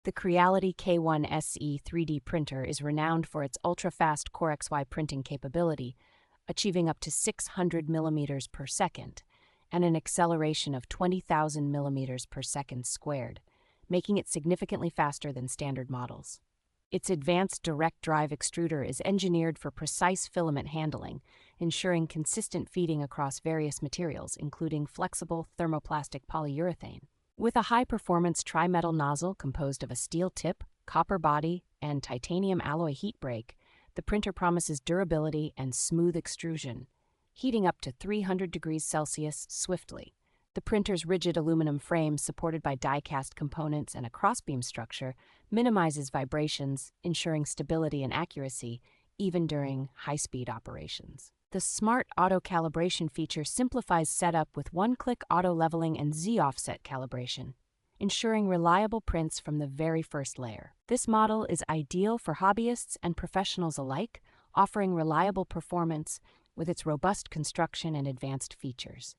The Creality K1 SE 3D printer is renowned for its ultra-fast CoreXY printing capability, achieving up to 600 millimeters per second and an acceleration of 20,000 millimeters per second squared, making it significantly faster than standard models. Its advanced direct drive extruder is engineered for precise filament handling, ensuring consistent feeding across various materials, including flexible thermoplastic polyurethane. With a high-performance tri-metal nozzle composed of a steel tip, copper body, and titanium alloy heatbreak, the printer promises durability and smooth extrusion, heating up to 300 degrees Celsius swiftly. The printer's rigid aluminum frame, supported by die-cast components and a crossbeam structure, minimizes vibrations, ensuring stability and accuracy, even during high-speed operations. The smart auto-calibration feature simplifies setup with one-click auto-leveling and Z-offset calibration, ensuring reliable prints from the very first layer. This model is ideal for hobbyists and professionals alike, offering reliable performance with its robust construction and advanced features.